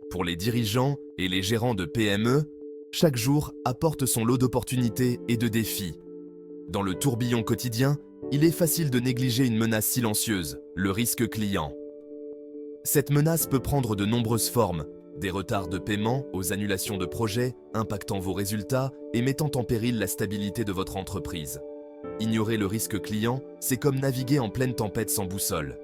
Pour les dirigeants et les gérants de PME, chaque jour apporte son lot d'opportunités et de défis. Dans le tourbillon quotidien, il est facile de négliger une menace silencieuse, le risque client. Cette menace peut prendre de nombreuses formes, des retards de paiement aux annulations de projets, impactant vos résultats et mettant en péril la stabilité de votre entreprise. Ignorer le risque client, c'est comme naviguer en pleine tempête sans boussole.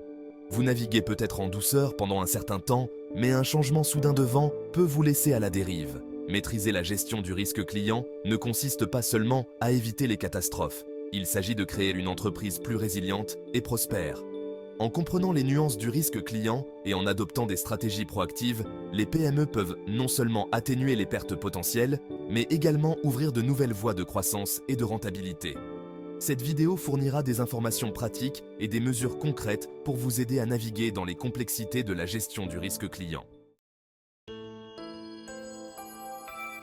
Vous naviguez peut-être en douceur pendant un certain temps, mais un changement soudain de vent peut vous laisser à la dérive. Maîtriser la gestion du risque client ne consiste pas seulement à éviter les catastrophes. Il s'agit de créer une entreprise plus résiliente et prospère. En comprenant les nuances du risque client et en adoptant des stratégies proactives, les PME peuvent non seulement atténuer les pertes potentielles, mais également ouvrir de nouvelles voies de croissance et de rentabilité. Cette vidéo fournira des informations pratiques et des mesures concrètes pour vous aider à naviguer dans les complexités de la gestion du risque client.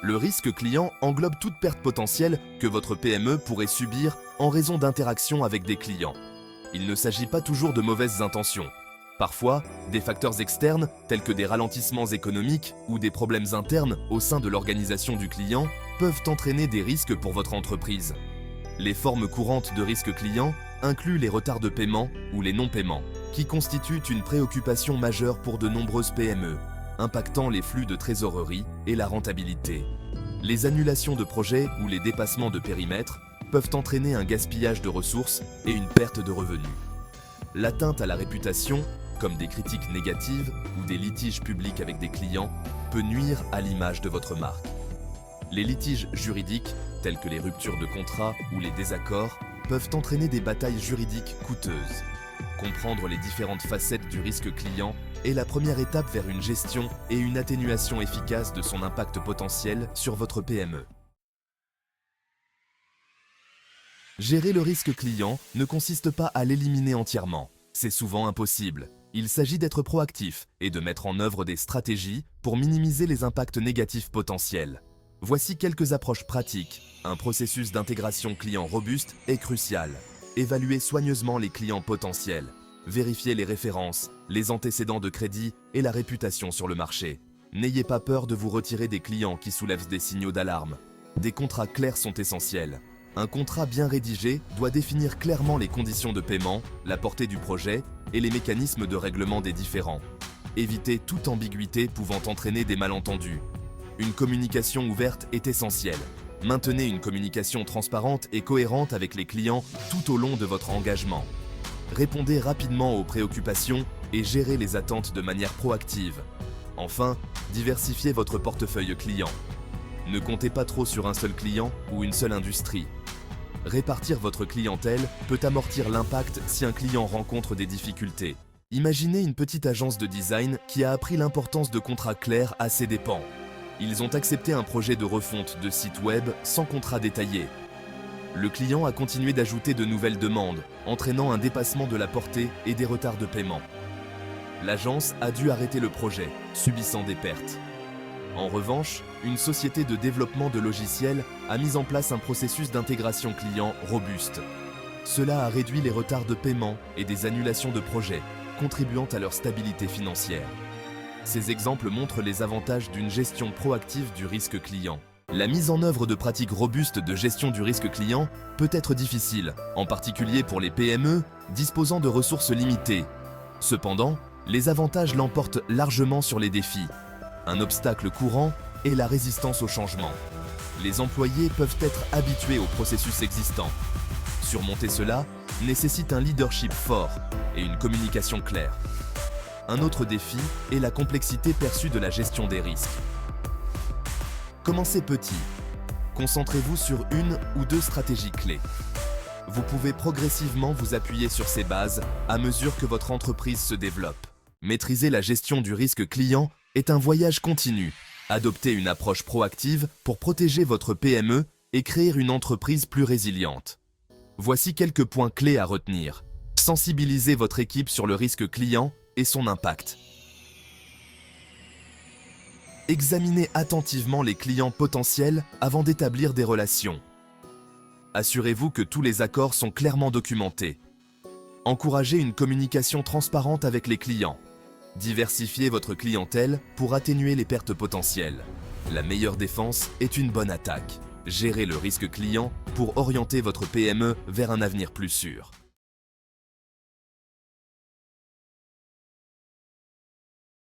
Le risque client englobe toute perte potentielle que votre PME pourrait subir en raison d'interactions avec des clients. Il ne s'agit pas toujours de mauvaises intentions. Parfois, des facteurs externes, tels que des ralentissements économiques ou des problèmes internes au sein de l'organisation du client, peuvent entraîner des risques pour votre entreprise. Les formes courantes de risque client incluent les retards de paiement ou les non-paiements, qui constituent une préoccupation majeure pour de nombreuses PME, impactant les flux de trésorerie et la rentabilité. Les annulations de projets ou les dépassements de périmètre peuvent entraîner un gaspillage de ressources et une perte de revenus. L'atteinte à la réputation, comme des critiques négatives ou des litiges publics avec des clients, peut nuire à l'image de votre marque. Les litiges juridiques, tels que les ruptures de contrat ou les désaccords, peuvent entraîner des batailles juridiques coûteuses. Comprendre les différentes facettes du risque client est la première étape vers une gestion et une atténuation efficace de son impact potentiel sur votre PME. Gérer le risque client ne consiste pas à l'éliminer entièrement. C'est souvent impossible. Il s'agit d'être proactif et de mettre en œuvre des stratégies pour minimiser les impacts négatifs potentiels. Voici quelques approches pratiques. Un processus d'intégration client robuste est crucial. Évaluez soigneusement les clients potentiels. Vérifiez les références, les antécédents de crédit et la réputation sur le marché. N'ayez pas peur de vous retirer des clients qui soulèvent des signaux d'alarme. Des contrats clairs sont essentiels. Un contrat bien rédigé doit définir clairement les conditions de paiement, la portée du projet et les mécanismes de règlement des différends. Évitez toute ambiguïté pouvant entraîner des malentendus. Une communication ouverte est essentielle. Maintenez une communication transparente et cohérente avec les clients tout au long de votre engagement. Répondez rapidement aux préoccupations et gérez les attentes de manière proactive. Enfin, diversifiez votre portefeuille client. Ne comptez pas trop sur un seul client ou une seule industrie. Répartir votre clientèle peut amortir l'impact si un client rencontre des difficultés. Imaginez une petite agence de design qui a appris l'importance de contrats clairs à ses dépens. Ils ont accepté un projet de refonte de site web sans contrat détaillé. Le client a continué d'ajouter de nouvelles demandes, entraînant un dépassement de la portée et des retards de paiement. L'agence a dû arrêter le projet, subissant des pertes. En revanche, une société de développement de logiciels a mis en place un processus d'intégration client robuste. Cela a réduit les retards de paiement et des annulations de projets, contribuant à leur stabilité financière. Ces exemples montrent les avantages d'une gestion proactive du risque client. La mise en œuvre de pratiques robustes de gestion du risque client peut être difficile, en particulier pour les PME disposant de ressources limitées. Cependant, les avantages l'emportent largement sur les défis. Un obstacle courant est la résistance au changement. Les employés peuvent être habitués au processus existant. Surmonter cela nécessite un leadership fort et une communication claire. Un autre défi est la complexité perçue de la gestion des risques. Commencez petit. Concentrez-vous sur une ou deux stratégies clés. Vous pouvez progressivement vous appuyer sur ces bases à mesure que votre entreprise se développe. Maîtriser la gestion du risque client est un voyage continu. Adoptez une approche proactive pour protéger votre PME et créer une entreprise plus résiliente. Voici quelques points clés à retenir. Sensibilisez votre équipe sur le risque client et son impact. Examinez attentivement les clients potentiels avant d'établir des relations. Assurez-vous que tous les accords sont clairement documentés. Encouragez une communication transparente avec les clients. Diversifiez votre clientèle pour atténuer les pertes potentielles. La meilleure défense est une bonne attaque. Gérez le risque client pour orienter votre PME vers un avenir plus sûr.